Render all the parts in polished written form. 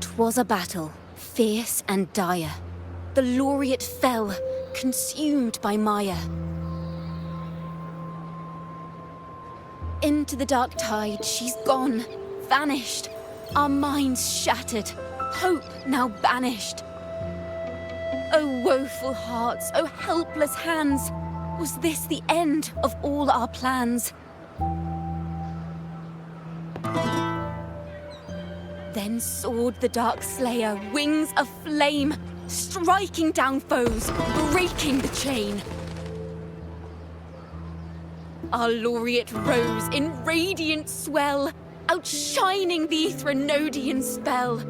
'Twas a battle, fierce and dire. The laureate fell, consumed by mire. Into the dark tide she's gone, vanished. Our minds shattered, hope now banished. O woeful hearts, O helpless hands, was this the end of all our plans? Then soared the dark slayer, wings aflame, striking down foes, breaking the chain. Our laureate rose in radiant swell, outshining the Threnodian spell.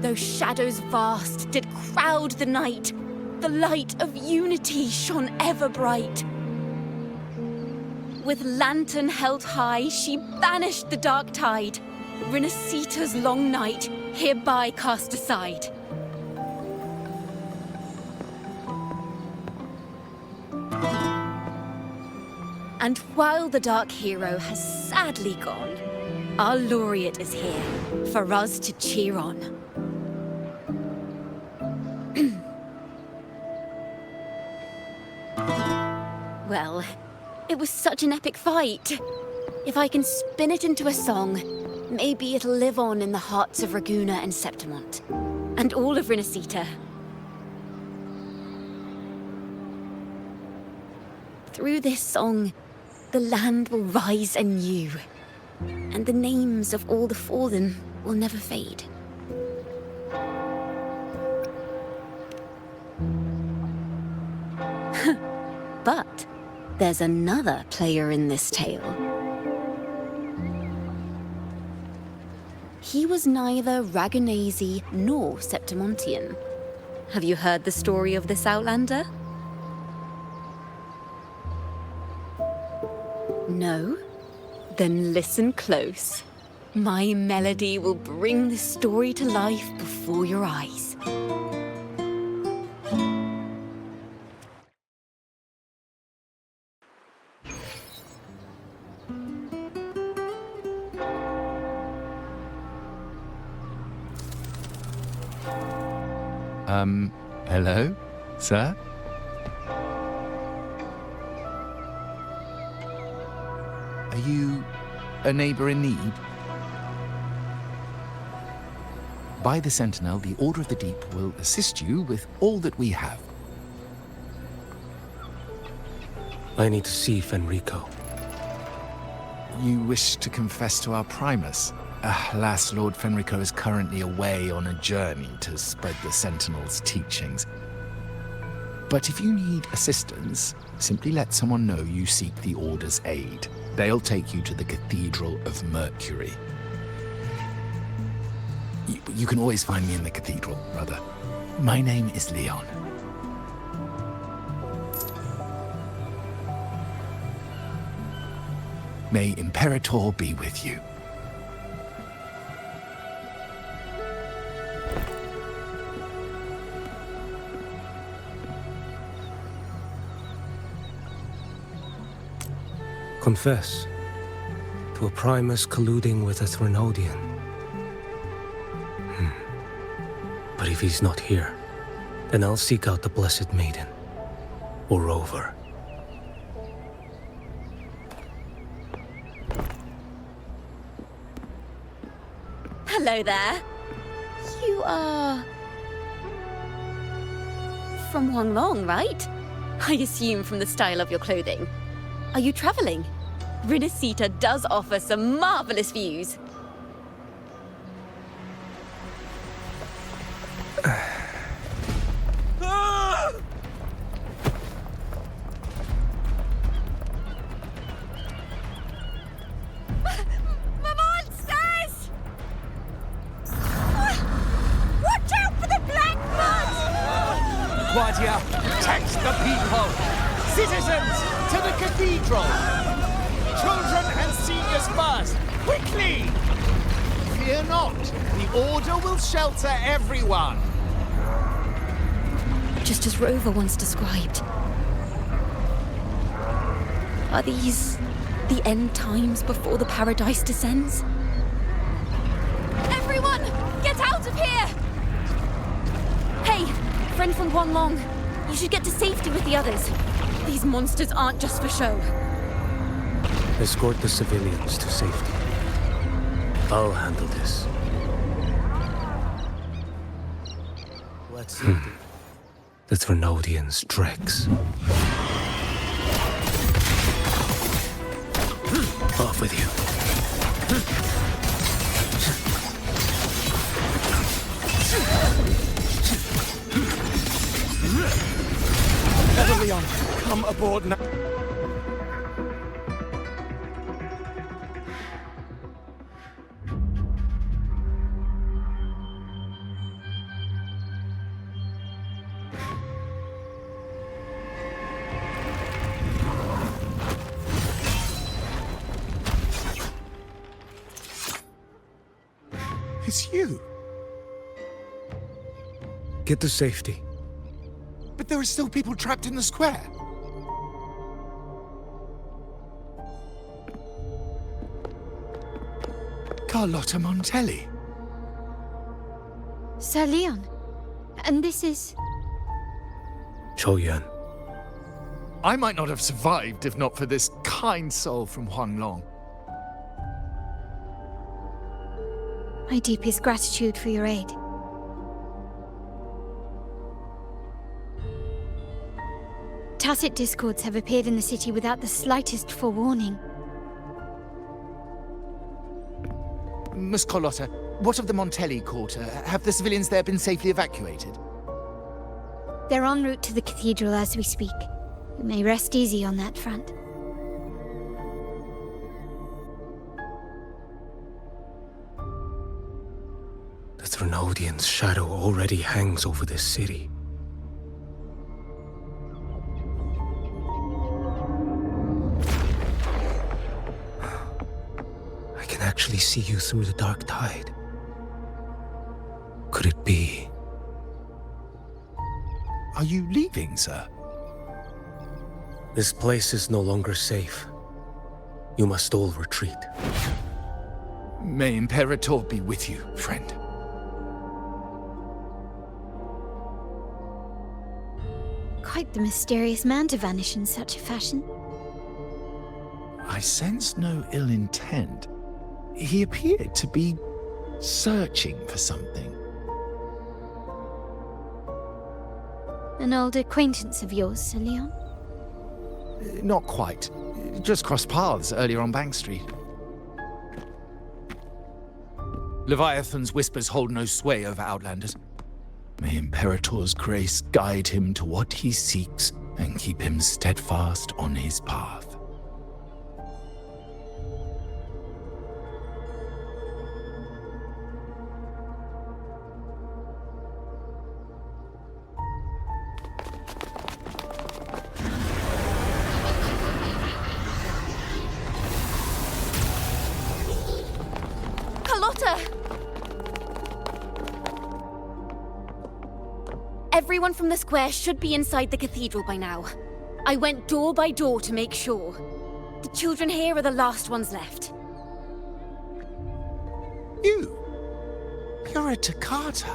Though shadows vast did crowd the night, the light of unity shone ever bright. With lantern held high, she banished the dark tide, Renacita's long night hereby cast aside. And while the dark hero has sadly gone, our laureate is here for us to cheer on. Well, it was such an epic fight. If I can spin it into a song, maybe it'll live on in the hearts of Raguna and Septimont, and all of Renacita. Through this song, the land will rise anew, and the names of all the fallen will never fade. But there's another player in this tale. He was neither Raganese nor Septimontian. Have you heard the story of this outlander? No? Then listen close. My melody will bring the story to life before your eyes. Hello, sir? Are you a neighbor in need? By the Sentinel, the Order of the Deep will assist you with all that we have. I need to see Fenrico. You wish to confess to our Primus? Alas, Lord Fenrico is currently away on a journey to spread the Sentinel's teachings. But if you need assistance, simply let someone know you seek the Order's aid. They'll take you to the Cathedral of Mercury. You can always find me in the cathedral, brother. My name is Leon. May Imperator be with you. Confess to a Primus colluding with a Threnodian. But if he's not here, then I'll seek out the Blessed Maiden, or Rover. Hello there. You are... from Huanglong, right? I assume from the style of your clothing. Are you traveling? Renacita does offer some marvelous views. Guardia, protect the people! Citizens, to the cathedral! Children and seniors first! Quickly! Fear not, the Order will shelter everyone! Just as Rover once described. Are these The end times before the paradise descends? Everyone, get out of here! Hey, friend from Huanglong. You should get to safety with the others. These monsters aren't just for show. Escort the civilians to safety. I'll handle this. Let's see. The Thrunodians' dregs. Off with you. Leon, come aboard now. It's you. Get to safety. But there are still people trapped in the square. Carlotta Montelli. Sir Leon. And this is... Qiuyuan. I might not have survived if not for this kind soul from Huanglong. My deepest gratitude for your aid. Tacit discords have appeared in the city without the slightest forewarning. Miss Carlotta, what of the Montelli quarter? Have the civilians there been safely evacuated? They're en route to the cathedral as we speak. You may rest easy on that front. The Thrunodians' shadow already hangs over this city. I can actually see you through the dark tide. Could it be? Are you leaving, sir? This place is no longer safe. You must all retreat. May Imperator be with you, friend. Quite the mysterious man to vanish in such a fashion. I sense no ill intent. He appeared to be searching for something. An old acquaintance of yours, Sir Leon? Not quite. Just crossed paths earlier on Bank Street. Leviathan's whispers hold no sway over Outlanders. May Imperator's grace guide him to what he seeks and keep him steadfast on his path. Carlotta! Everyone from the square should be inside the cathedral by now. I went door by door to make sure. The children here are the last ones left. You're a Toccata.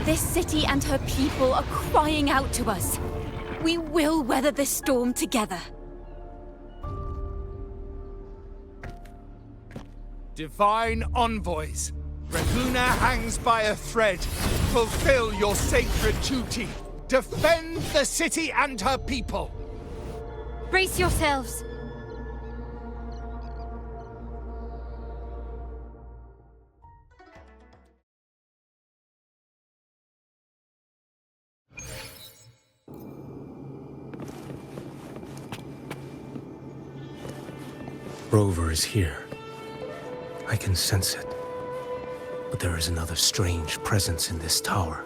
This city and her people are crying out to us. We will weather this storm together. Divine envoys, Raguna hangs by a thread. Fulfill your sacred duty. Defend the city and her people. Brace yourselves! Rover is here. I can sense it. But there is another strange presence in this tower.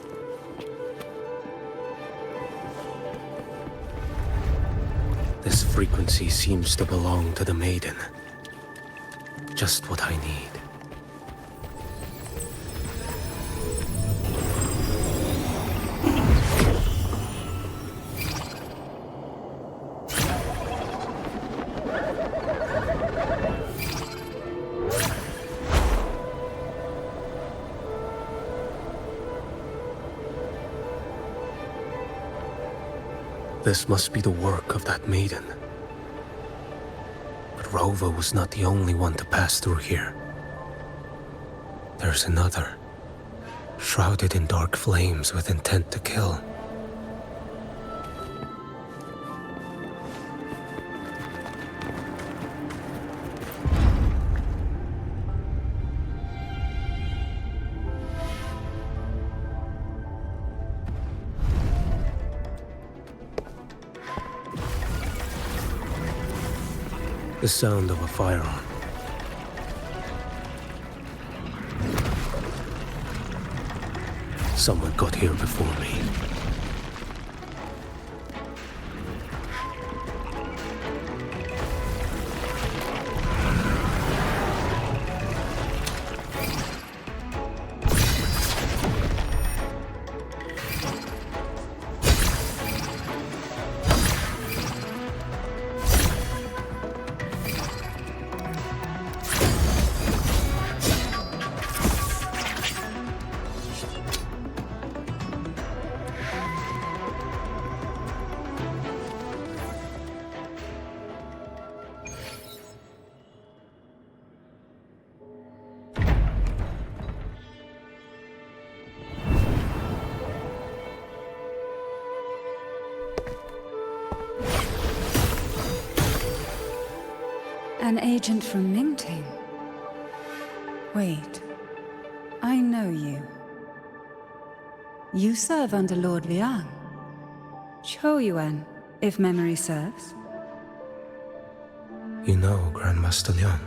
This frequency seems to belong to the Maiden. Just what I need. This must be the work of that maiden. But Rova was not the only one to pass through here. There's another, shrouded in dark flames with intent to kill. The sound of a firearm. Someone got here before me. An agent from Mingting? Wait, I know you. You serve under Lord Liang. Qiuyuan, if memory serves. You know Grandmaster Liang.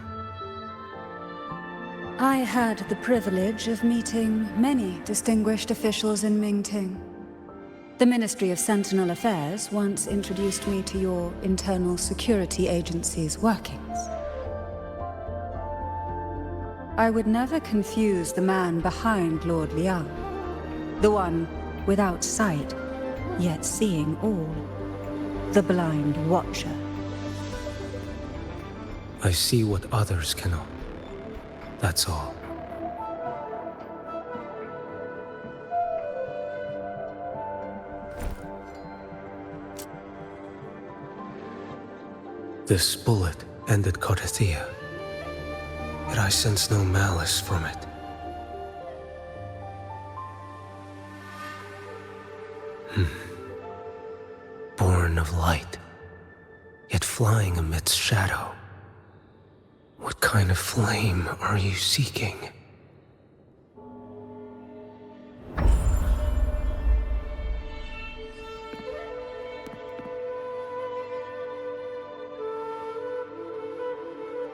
I had the privilege of meeting many distinguished officials in Mingting. The Ministry of Sentinel Affairs once introduced me to your internal security agency's workings. I would never confuse the man behind Lord Liang, the one without sight, yet seeing all, the blind watcher. I see what others cannot. That's all. This bullet ended Carthia, yet I sense no malice from it. Born of light, yet flying amidst shadow. What kind of flame are you seeking?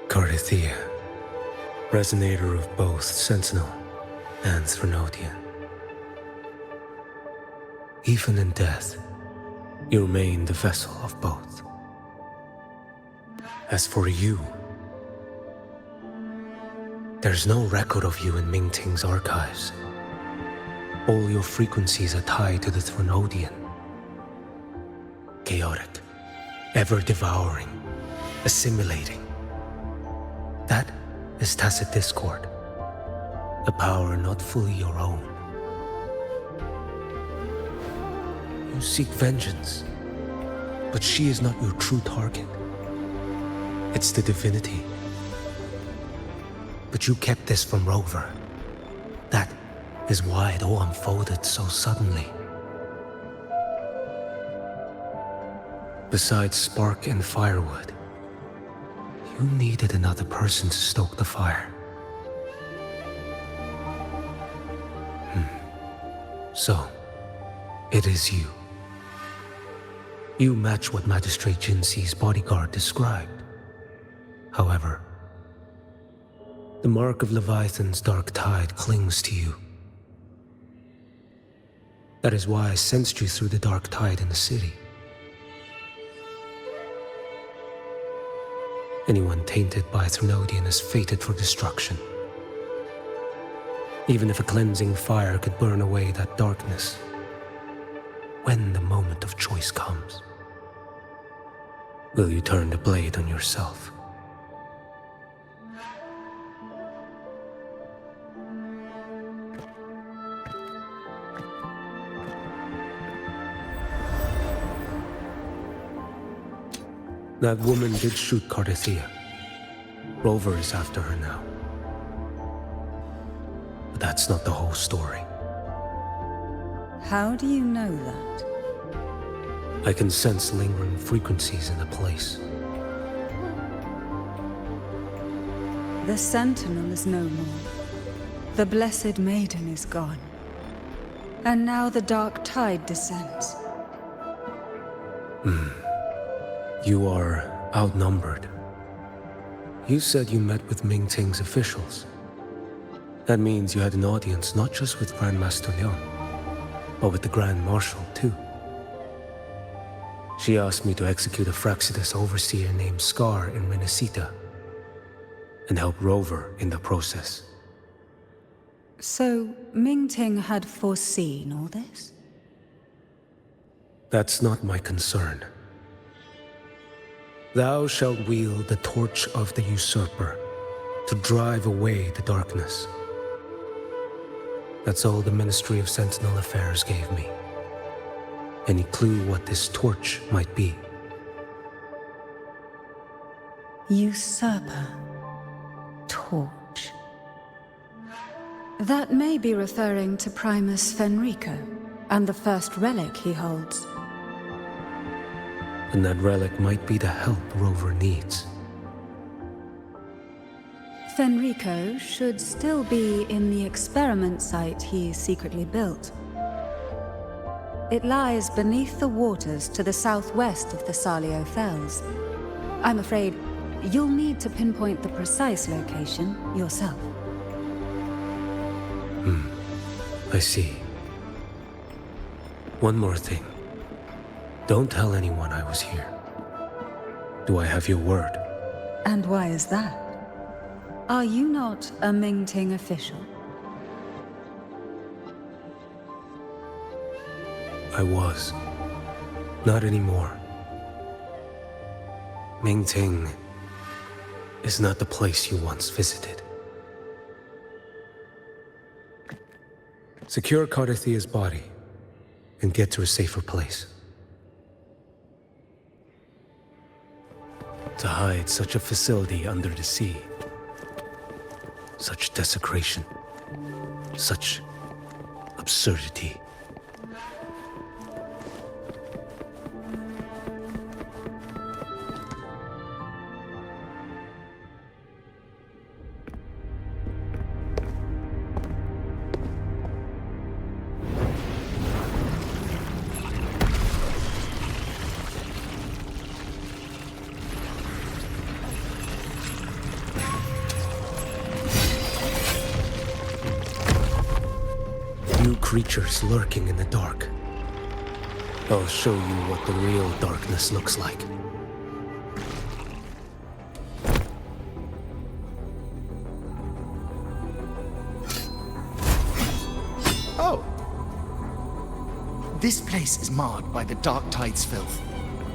Carthia, resonator of both Sentinel and Threnodian. Even in death, you remain the vessel of both. As for you, there's no record of you in Mingting's archives. All your frequencies are tied to the Threnodian. Chaotic, ever-devouring, assimilating. That is tacit discord, a power not fully your own. You seek vengeance, but she is not your true target. It's the divinity. But you kept this from Rover. That is why it all unfolded so suddenly. Besides spark and firewood, you needed another person to stoke the fire. So, it is you. You match what Magistrate Jinxi's bodyguard described. However, the mark of Leviathan's dark tide clings to you. That is why I sensed you through the dark tide in the city. Anyone tainted by Threnodian is fated for destruction. Even if a cleansing fire could burn away that darkness, when the moment of choice comes, will you turn the blade on yourself? That woman did shoot Cardathia. Rover is after her now. But that's not the whole story. How do you know that? I can sense lingering frequencies in the place. The Sentinel is no more. The Blessed Maiden is gone. And now the dark tide descends. You are outnumbered. You said you met with Mingting's officials. That means you had an audience not just with Grandmaster Liang, but with the Grand Marshal too. She asked me to execute a Fraxidus overseer named Scar in Renacita, and help Rover in the process. So, Mingting had foreseen all this? That's not my concern. Thou shalt wield the torch of the usurper to drive away the darkness. That's all the Ministry of Sentinel Affairs gave me. Any clue what this torch might be? Usurper. Torch. That may be referring to Primus Fenrico, and the first relic he holds. And that relic might be the help Rover needs. Fenrico should still be in the experiment site he secretly built. It lies beneath the waters to the southwest of the Salio Fells. I'm afraid you'll need to pinpoint the precise location yourself. I see. One more thing. Don't tell anyone I was here. Do I have your word? And why is that? Are you not a Mingting official? I was. Not anymore. Mingting is not the place you once visited. Secure Cardathia's body and get to a safer place. To hide such a facility under the sea. Such desecration. Such absurdity. Creatures lurking in the dark. I'll show you what the real darkness looks like. Oh! This place is marred by the dark tide's filth.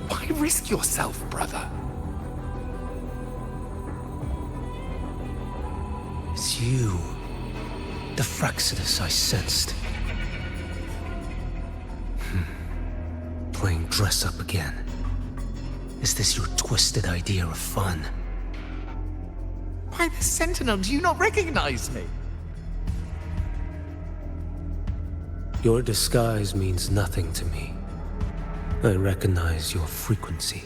Why risk yourself, brother? It's you. The Fraxidus I sensed. Playing dress up again. Is this your twisted idea of fun? Why, the Sentinel, do you not recognize me? Your disguise means nothing to me. I recognize your frequency.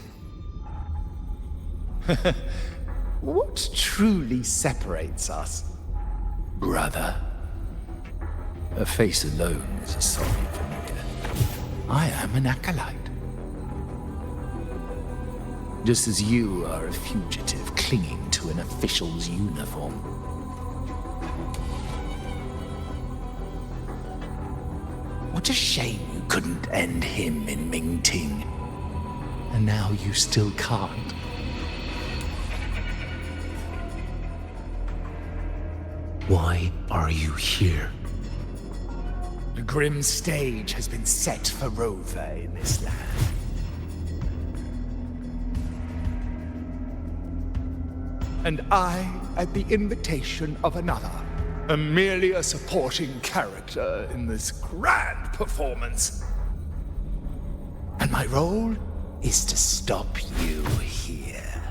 What truly separates us, brother? Her face alone is a sorry familiar. I am an acolyte. Just as you are a fugitive clinging to an official's uniform. What a shame you couldn't end him in Mingting. And now you still can't. Why are you here? The grim stage has been set for Rover in this land. And I, at the invitation of another, am merely a supporting character in this grand performance. And my role is to stop you here.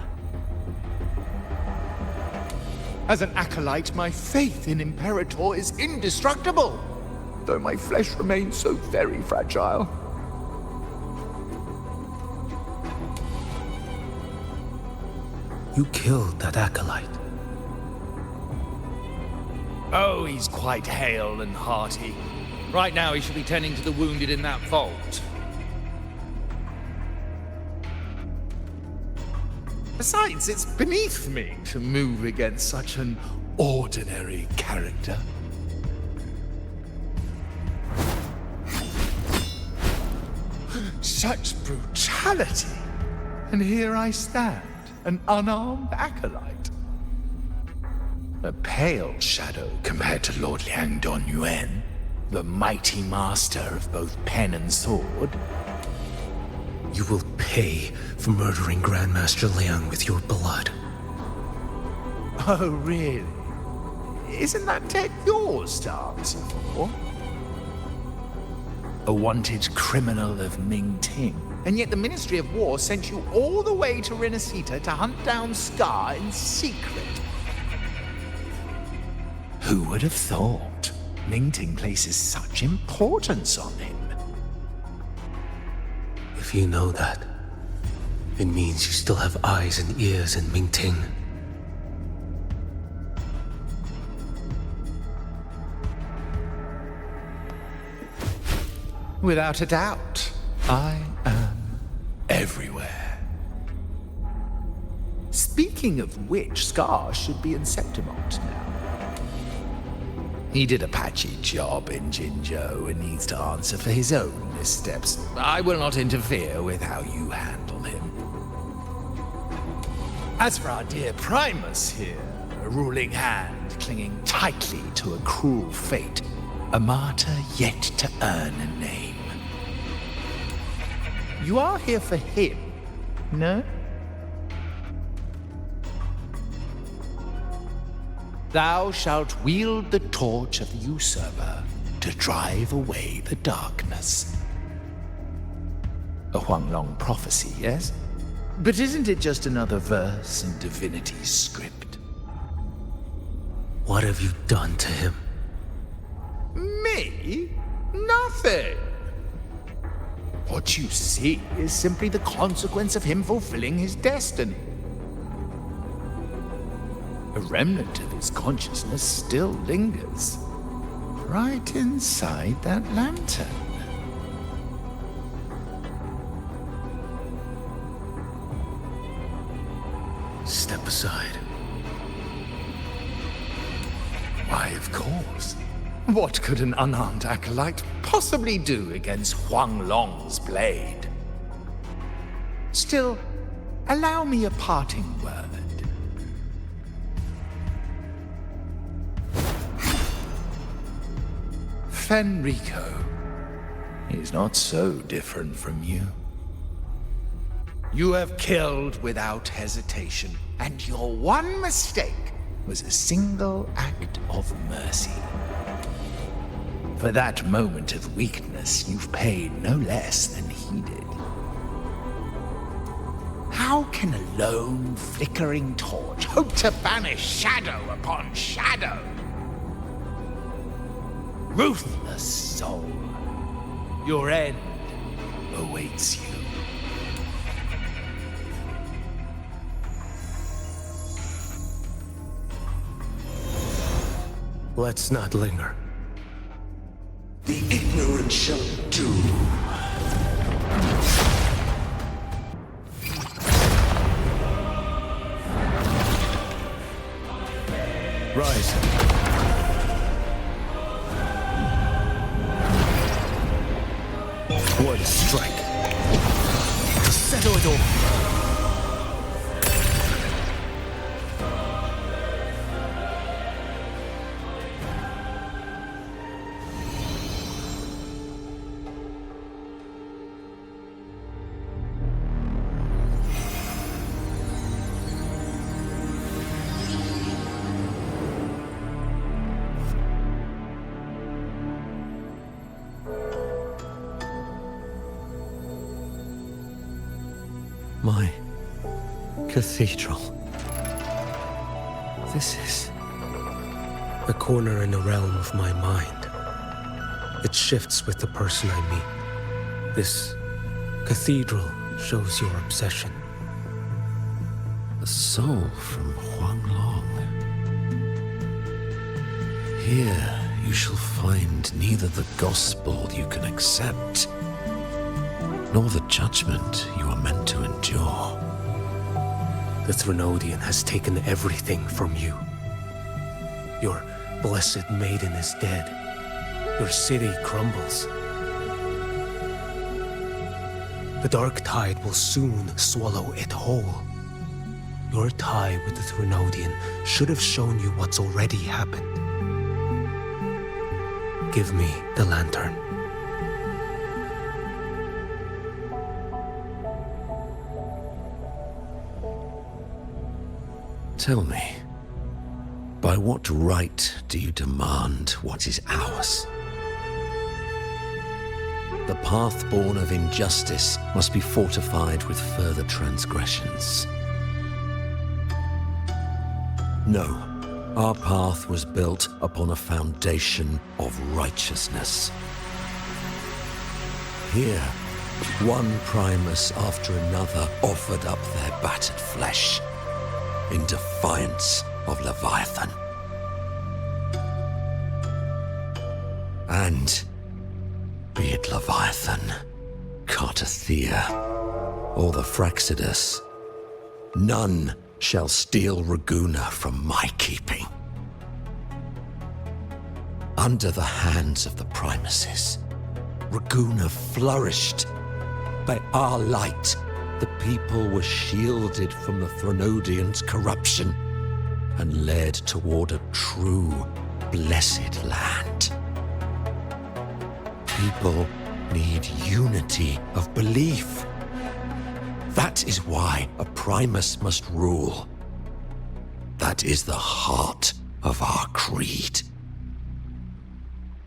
As an acolyte, my faith in Imperator is indestructible, though my flesh remains so very fragile. You killed that acolyte. Oh, he's quite hale and hearty. Right now he should be tending to the wounded in that vault. Besides, it's beneath me to move against such an ordinary character. Such brutality! And here I stand, an unarmed acolyte. A pale shadow compared to Lord Liang Donyuan, the mighty master of both pen and sword. You will pay for murdering Grandmaster Liang with your blood. Oh, really? Isn't that tech yours to answer for? A wanted criminal of Ming Ting. And yet the Ministry of War sent you all the way to Renacita to hunt down Scar in secret. Who would have thought? Ming Ting places such importance on him. If you know that, it means you still have eyes and ears in Mingting. Without a doubt, I am everywhere. Speaking of which, Scar should be in Septimont now. He did a patchy job in Jinzhou and needs to answer for his own missteps. I will not interfere with how you handle him. As for our dear Primus here, a ruling hand clinging tightly to a cruel fate, a martyr yet to earn a name. You are here for him, no? Thou shalt wield the torch of the usurper to drive away the darkness. A Huanglong prophecy, yes? But isn't it just another verse in Divinity's script? What have you done to him? Me? Nothing! What you see is simply the consequence of him fulfilling his destiny. A remnant of his consciousness still lingers, right inside that lantern. Step aside. Why, of course. What could an unarmed acolyte possibly do against Huanglong's blade? Still, allow me a parting word. Fenrico is not so different from you. You have killed without hesitation, and your one mistake was a single act of mercy. For that moment of weakness, you've paid no less than he did. How can a lone, flickering torch hope to banish shadow upon shadow? Ruthless soul, your end awaits you. Let's not linger. The ignorant shall do. Rise. What a strike. Settle it all. My cathedral. This is... A corner in a realm of my mind. It shifts with the person I meet. This cathedral shows your obsession. a soul from Huanglong. Here you shall find neither the gospel you can accept, nor the judgment you are meant to endure. The Threnodian has taken everything from you. Your blessed maiden is dead. Your city crumbles. The dark tide will soon swallow it whole. Your tie with the Threnodian should have shown you what's already happened. Give me the lantern. Tell me, by what right do you demand what is ours? The path born of injustice must be fortified with further transgressions. No, our path was built upon a foundation of righteousness. Here, one Primus after another offered up their battered flesh in defiance of Leviathan. And be it Leviathan, Cartathea, or the Fraxidus, none shall steal Raguna from my keeping. Under the hands of the Primuses, Raguna flourished. By our light, the people were shielded from the Threnodians' corruption and led toward a true, blessed land. People need unity of belief. That is why a Primus must rule. That is the heart of our creed.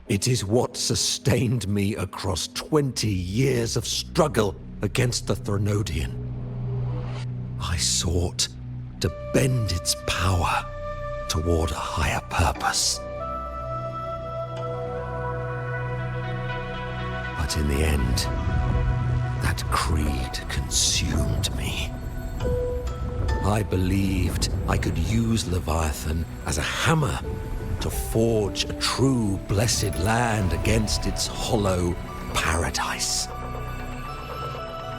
It is what sustained me across 20 years of struggle against the Threnodian. I sought to bend its power toward a higher purpose. But in the end, that creed consumed me. I believed I could use Leviathan as a hammer to forge a true blessed land against its hollow paradise.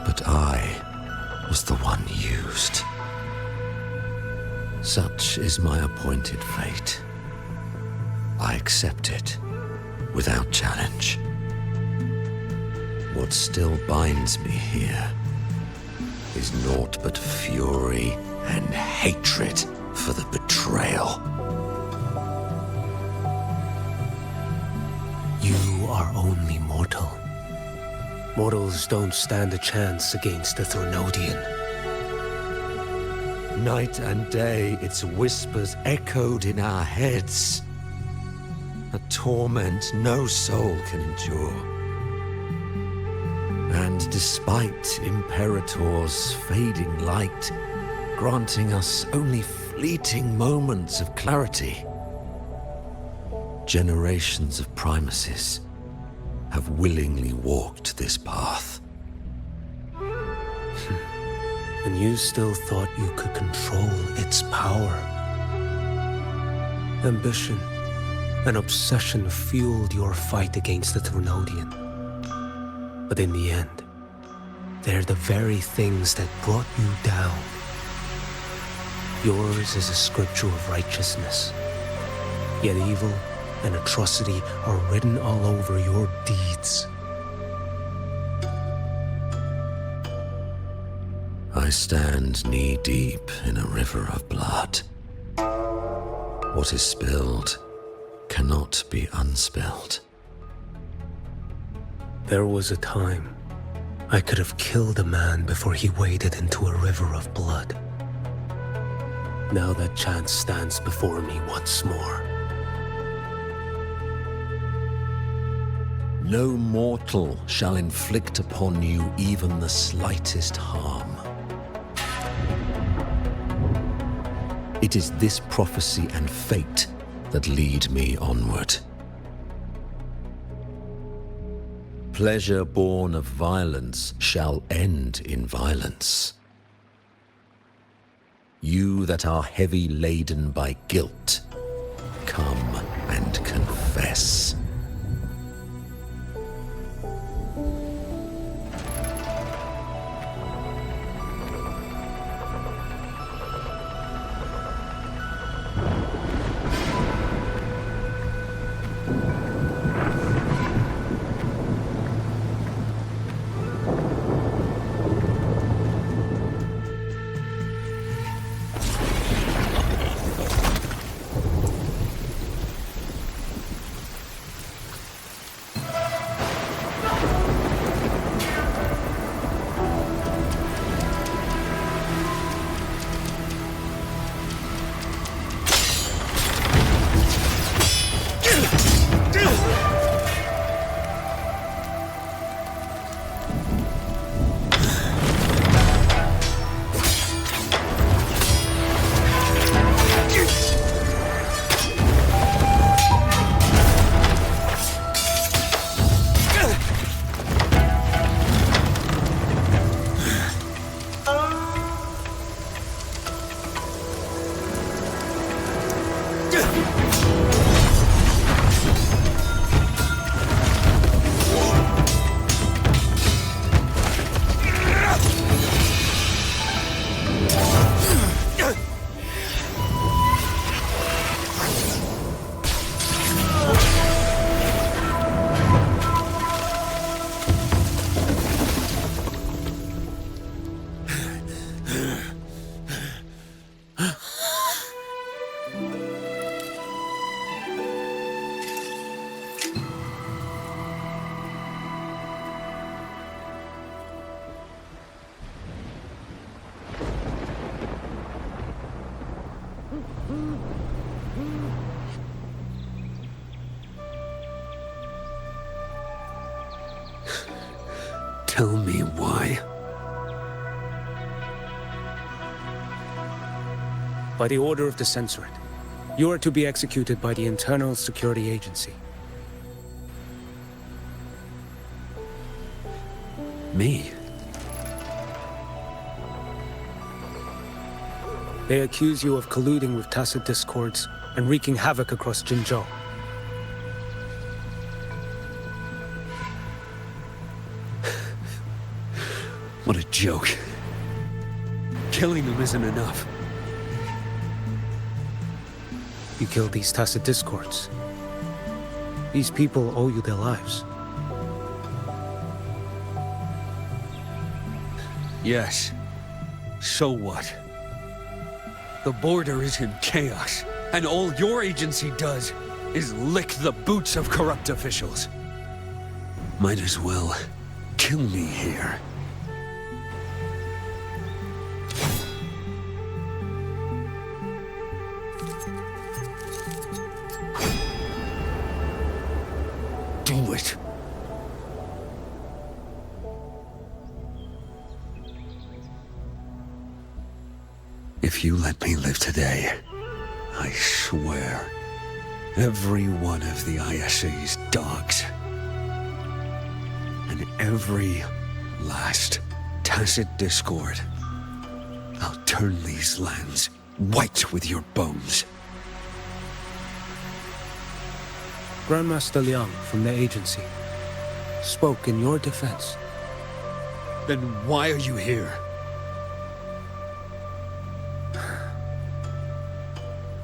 But I was the one used. Such is my appointed fate. I accept it without challenge. What still binds me here is naught but fury and hatred for the betrayal. You are only mortal. Mortals don't stand a chance against the Threnodian. Night and day, its whispers echoed in our heads. A torment no soul can endure. And despite Imperator's fading light, granting us only fleeting moments of clarity, generations of Primuses have willingly walked this path. And you still thought you could control its power. Ambition and obsession fueled your fight against the Threnodian. But in the end, they're the very things that brought you down. Yours is a scripture of righteousness, yet evil and atrocity are written all over your deeds. I stand knee-deep in a river of blood. What is spilled cannot be unspilled. There was a time I could have killed a man before he waded into a river of blood. Now that chance stands before me once more. No mortal shall inflict upon you even the slightest harm. It is this prophecy and fate that lead me onward. Pleasure born of violence shall end in violence. You that are heavy laden by guilt, come and confess. Tell me why. By the order of the Censorate, you are to be executed by the Internal Security Agency. Me? They accuse you of colluding with tacit discords and wreaking havoc across Jinzhou. What a joke. Killing them isn't enough. You killed these tacit discords. These people owe you their lives. Yes. So what? The border is in chaos, and all your agency does is lick the boots of corrupt officials. Might as well kill me here. Do it. If you let me live today, I swear, every one of the ISA's dogs, and every last tacit discord, I'll turn these lands white with your bones. Grandmaster Liang from the agency spoke in your defense. Then why are you here?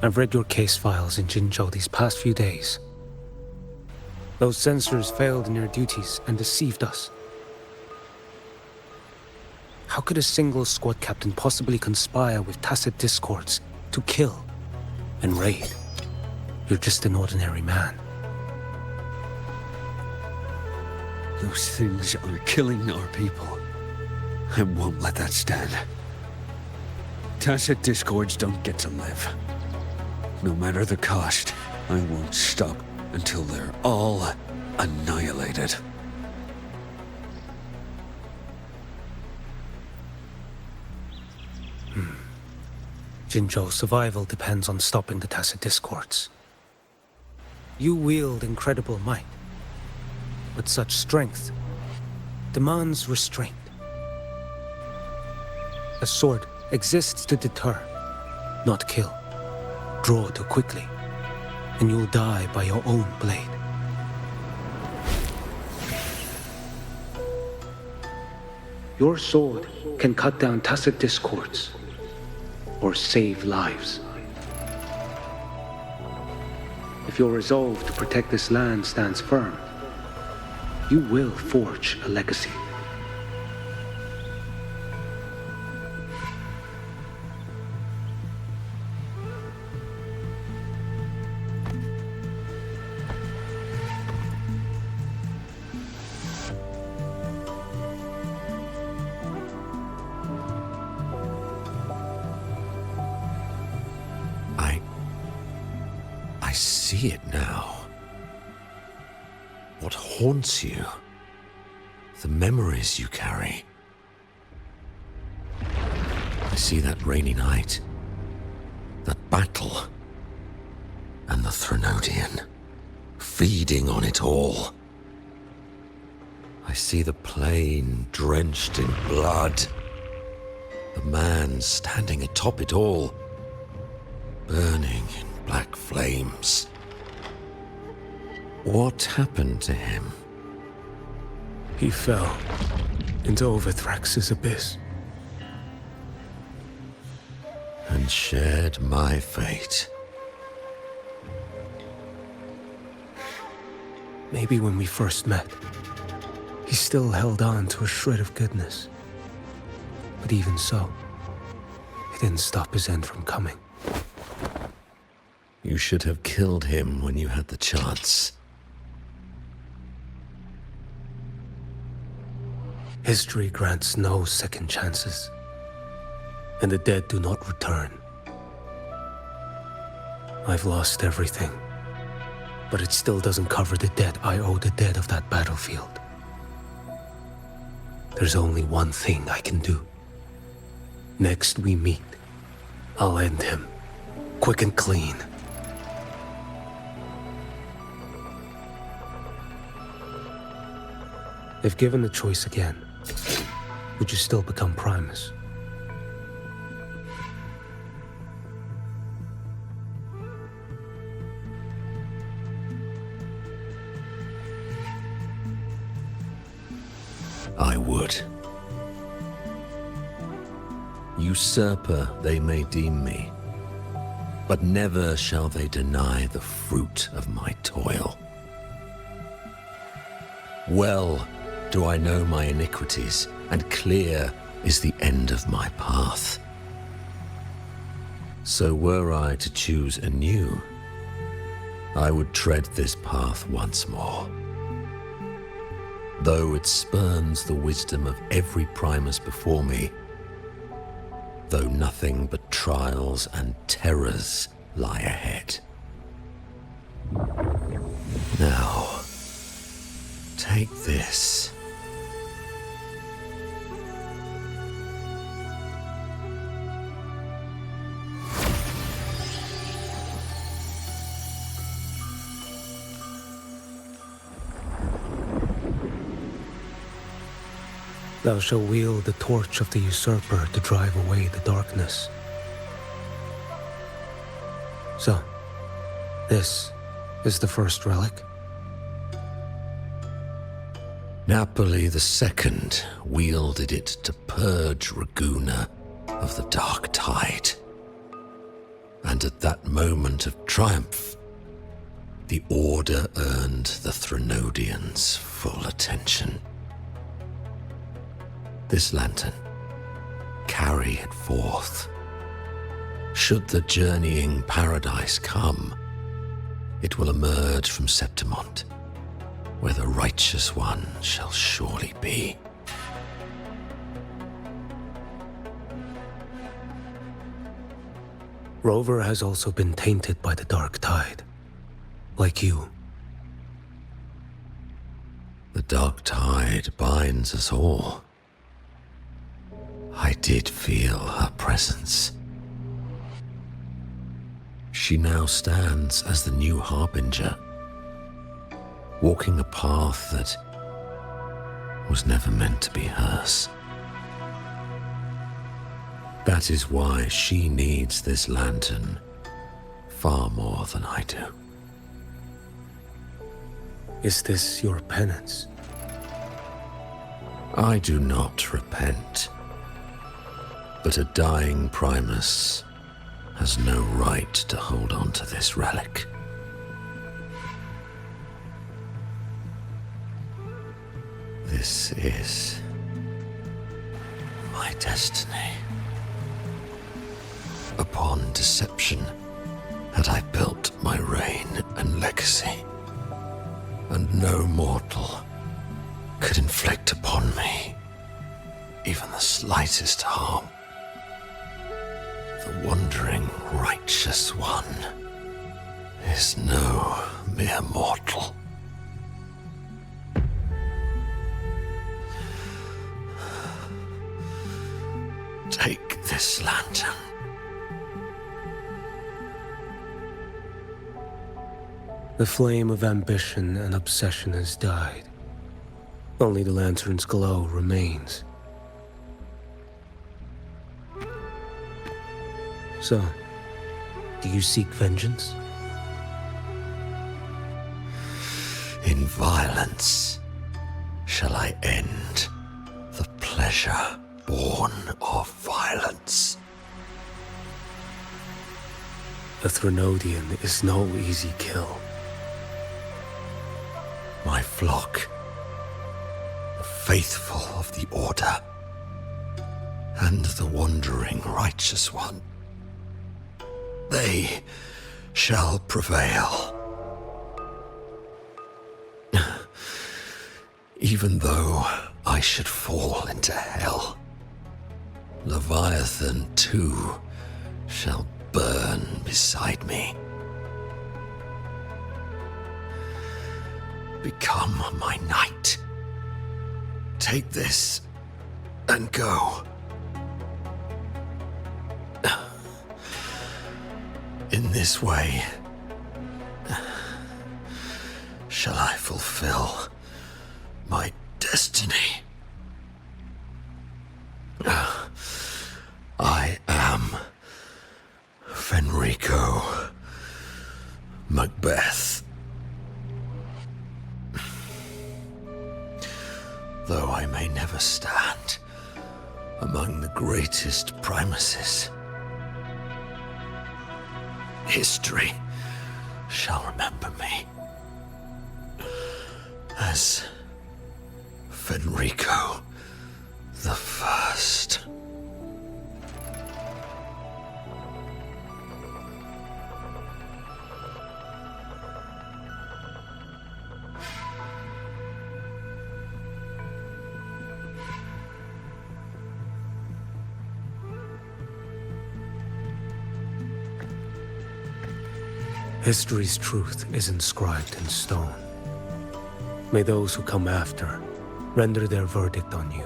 I've read your case files in Jinzhou these past few days. Those censors failed in their duties and deceived us. How could a single squad captain possibly conspire with tacit discords to kill and raid? You're just an ordinary man. Those things are killing our people. I won't let that stand. Tacit discords don't get to live. No matter the cost, I won't stop until they're all annihilated. Jinzhou's survival depends on stopping the Tacit Discords. You wield incredible might, but such strength demands restraint. A sword exists to deter, not kill. Draw too quickly, and you'll die by your own blade. Your sword can cut down Tacit Discords, or save lives. If your resolve to protect this land stands firm, you will forge a legacy. I see it now. What haunts you? The memories you carry. I see that rainy night, that battle, and the Threnodian, feeding on it all. I see the plain drenched in blood, the man standing atop it all, burning in black flames. What happened to him? He fell into Overthrax's abyss. And shared my fate. Maybe when we first met, he still held on to a shred of goodness. But even so, it didn't stop his end from coming. You should have killed him when you had the chance. History grants no second chances, and the dead do not return. I've lost everything, but it still doesn't cover the debt I owe the dead of that battlefield. There's only one thing I can do. Next we meet, I'll end him, quick and clean. If given the choice again, would you still become Primus? I would. Usurper they may deem me, but never shall they deny the fruit of my toil. Well do I know my iniquities, and clear is the end of my path. So were I to choose anew, I would tread this path once more. Though it spurns the wisdom of every Primus before me, though nothing but trials and terrors lie ahead. Now, take this. Thou shalt wield the torch of the usurper to drive away the darkness. So, this is the first relic? Napoli II wielded it to purge Raguna of the dark tide. And at that moment of triumph, the Order earned the Threnodians' full attention. This lantern, carry it forth. Should the journeying paradise come, it will emerge from Septimont, where the righteous one shall surely be. Rover has also been tainted by the dark tide, like you. The dark tide binds us all. I did feel her presence. She now stands as the new Harbinger, walking a path that was never meant to be hers. That is why she needs this lantern far more than I do. Is this your penance? I do not repent, but a dying Primus has no right to hold on to this relic. This is my destiny. Upon deception had I built my reign and legacy, and no mortal could inflict upon me even the slightest harm. The wandering righteous one is no mere mortal. Take this lantern. The flame of ambition and obsession has died. Only the lantern's glow remains. So, do you seek vengeance? In violence shall I end the pleasure born of violence. A Threnodian is no easy kill. My flock, the faithful of the Order, and the wandering righteous one, they shall prevail. Even though I should fall into hell, Leviathan too shall burn beside me. Become my knight. Take this and go. In this way, shall I fulfill my destiny. I am Fenrico Macbeth. Though I may never stand among the greatest Primuses, history shall remember me as Fenrico the First. History's truth is inscribed in stone. May those who come after render their verdict on you.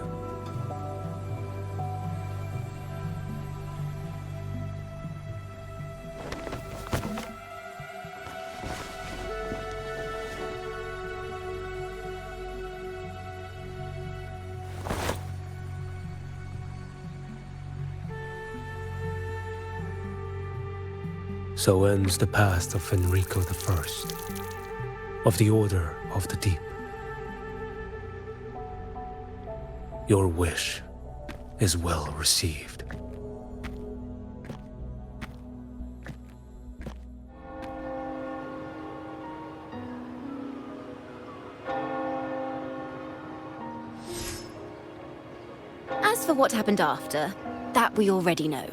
So ends the past of Fenrico I, of the Order of the Deep. Your wish is well received. As for what happened after, that we already know.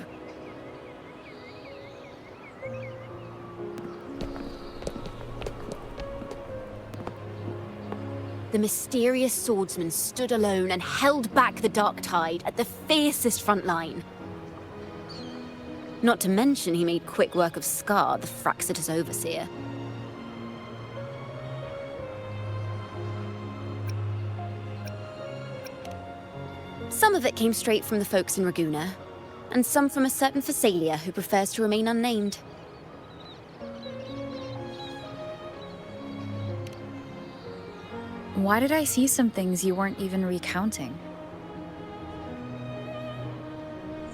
The mysterious swordsman stood alone and held back the dark tide at the fiercest front line. Not to mention he made quick work of Scar, the Fraxitous overseer. Some of it came straight from the folks in Raguna, and some from a certain Phasalia who prefers to remain unnamed. Why did I see some things you weren't even recounting?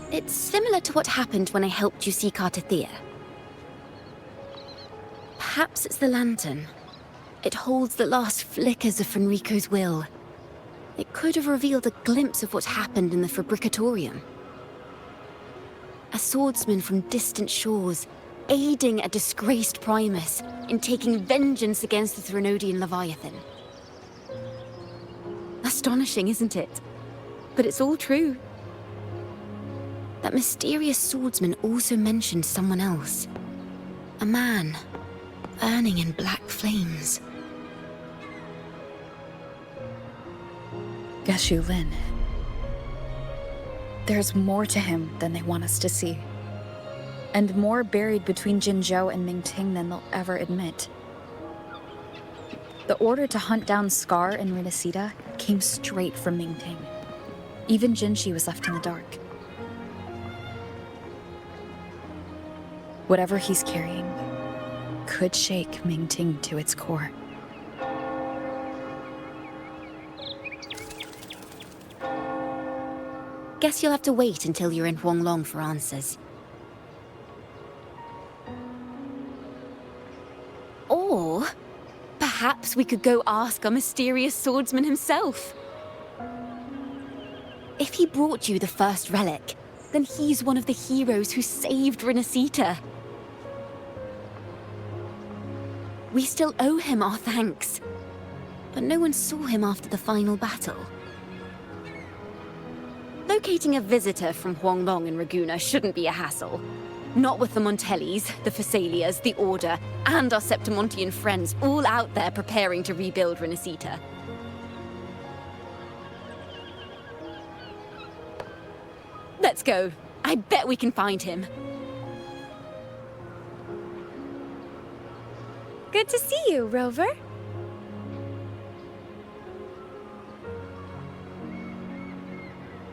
It's similar to what happened when I helped you seek Artathea. Perhaps it's the lantern. It holds the last flickers of Fenrico's will. It could have revealed a glimpse of what happened in the Fabricatorium. A swordsman from distant shores, aiding a disgraced Primus in taking vengeance against the Threnodian Leviathan. Astonishing, isn't it? But it's all true. That mysterious swordsman also mentioned someone else. A man, burning in black flames. Qiuyuan. There's more to him than they want us to see. And more buried between Jinzhou and Mingting than they'll ever admit. The order to hunt down Scar and Renacita came straight from Mingting. Even Jinshi was left in the dark. Whatever he's carrying could shake Mingting to its core. Guess you'll have to wait until you're in Huanglong for answers. Or perhaps we could go ask our mysterious swordsman himself. If he brought you the first relic, then he's one of the heroes who saved Renacita. We still owe him our thanks, but no one saw him after the final battle. Locating a visitor from Huanglong and Raguna shouldn't be a hassle. Not with the Montellis, the Phassalias, the Order, and our Septimontian friends all out there preparing to rebuild Renacita. Let's go. I bet we can find him. Good to see you, Rover.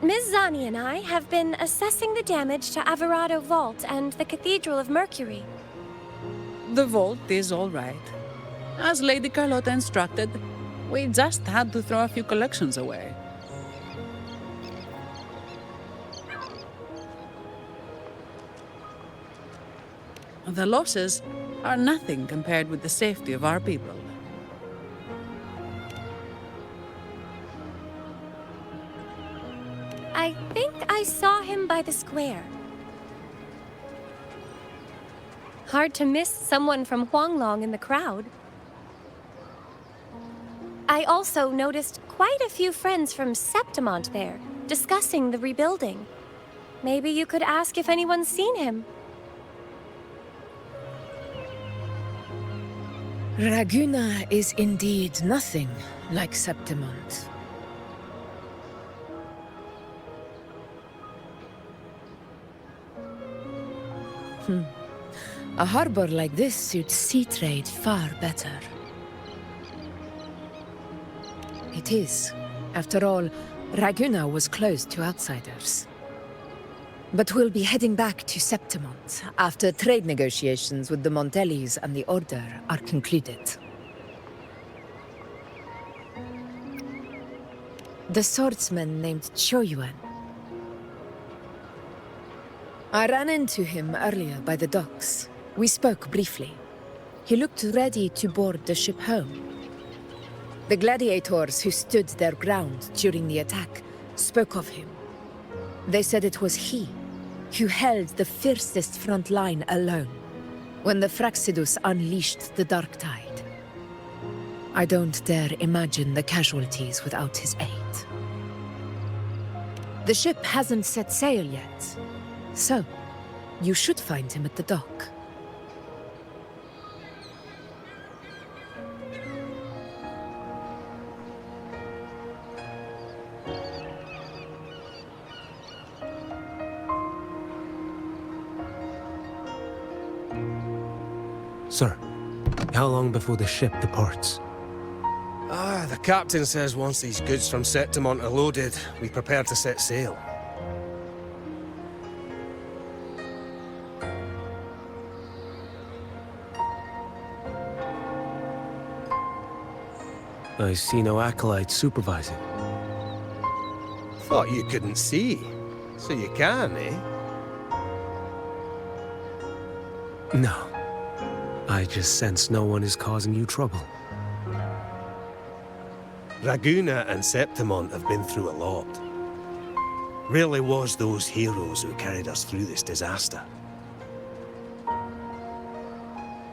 Ms. Zani and I have been assessing the damage to Averado Vault and the Cathedral of Mercury. The vault is all right. As Lady Carlotta instructed, we just had to throw a few collections away. The losses are nothing compared with the safety of our people. I think I saw him by the square. Hard to miss someone from Huanglong in the crowd. I also noticed quite a few friends from Septimont there, discussing the rebuilding. Maybe you could ask if anyone's seen him. Raguna is indeed nothing like Septimont. A harbor like this suits sea trade far better. It is. After all, Raguna was closed to outsiders. But we'll be heading back to Septimont after trade negotiations with the Montellis and the Order are concluded. The swordsman named Qiuyuan. I ran into him earlier by the docks. We spoke briefly. He looked ready to board the ship home. The gladiators who stood their ground during the attack spoke of him. They said it was he who held the fiercest front line alone when the Fraxidus unleashed the Dark Tide. I don't dare imagine the casualties without his aid. The ship hasn't set sail yet, so you should find him at the dock. Sir, how long before the ship departs? The captain says once these goods from Septimont are loaded, we prepare to set sail. I see no acolytes supervising. Thought you couldn't see. So you can, eh? No. I just sense no one is causing you trouble. Raguna and Septimont have been through a lot. Really was those heroes who carried us through this disaster.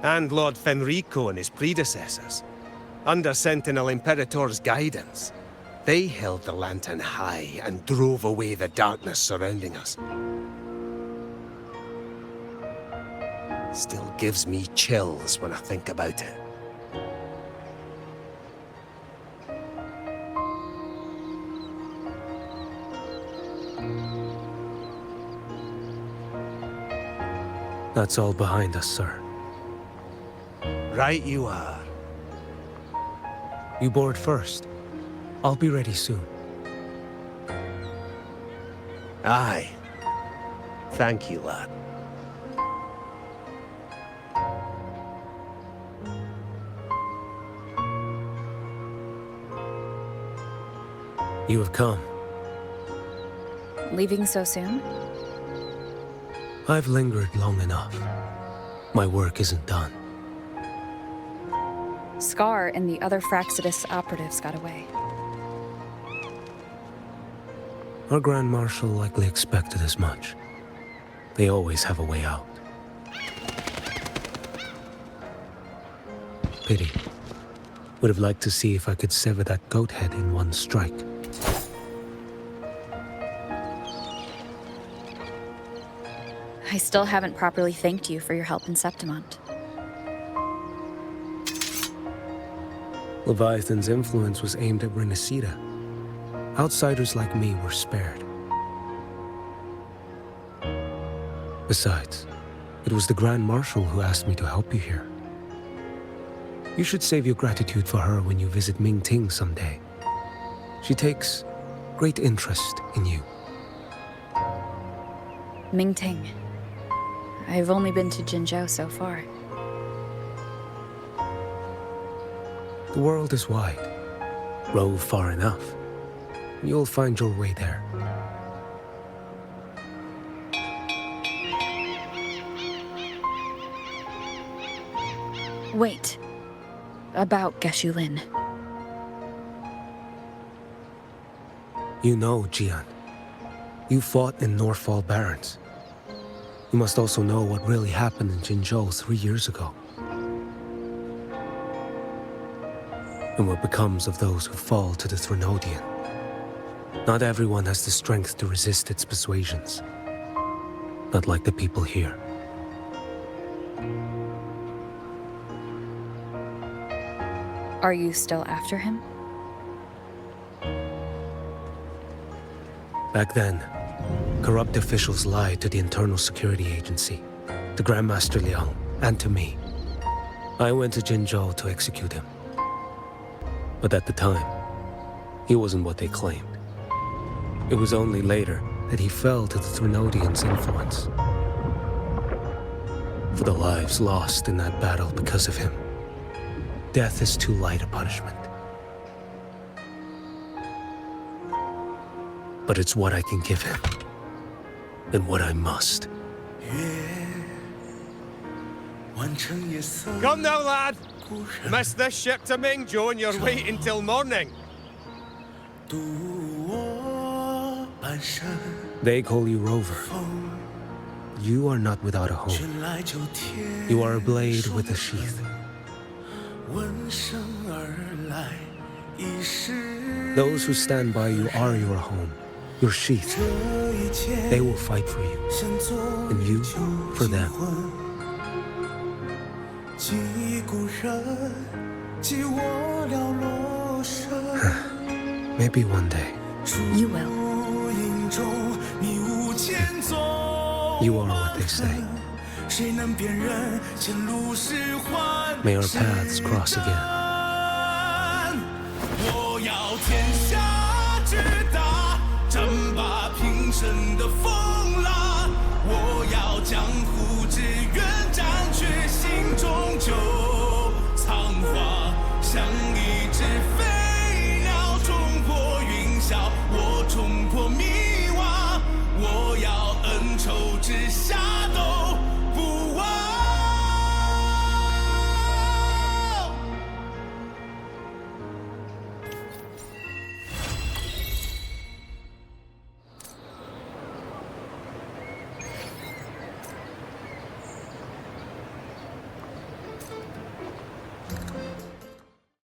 And Lord Fenrico and his predecessors. Under Sentinel Imperator's guidance, they held the lantern high and drove away the darkness surrounding us. Still gives me chills when I think about it. That's all behind us, sir. Right you are. You board first. I'll be ready soon. Aye. Thank you, lad. You have come. Leaving so soon? I've lingered long enough. My work isn't done. Scar and the other Fraxidus operatives got away. Our Grand Marshal likely expected as much. They always have a way out. Pity. Would have liked to see if I could sever that goat head in one strike. I still haven't properly thanked you for your help in Septimont. Leviathan's influence was aimed at Renacida. Outsiders like me were spared. Besides, it was the Grand Marshal who asked me to help you here. You should save your gratitude for her when you visit Mingting someday. She takes great interest in you. Mingting. I've only been to Jinzhou so far. The world is wide. Rove far enough. You'll find your way there. Wait. About Qiuyuan. You know, Qiuyuan. You fought in Northfall Barrens. You must also know what really happened in Jinzhou 3 years ago. And what becomes of those who fall to the Threnodian. Not everyone has the strength to resist its persuasions. Not like the people here. Are you still after him? Back then, corrupt officials lied to the Internal Security Agency, to Grandmaster Liang, and to me. I went to Jinzhou to execute him. But at the time, he wasn't what they claimed. It was only later that he fell to the Threnodians' influence. For the lives lost in that battle because of him, death is too light a punishment. But it's what I can give him, and what I must. Come now, lad! Miss this ship to Mingzhou and you're waiting till morning. They call you Rover. You are not without a home. You are a blade with a sheath. Those who stand by you are your home, your sheath. They will fight for you, and you for them. Maybe one day. You will. You are what they say. May our paths cross again.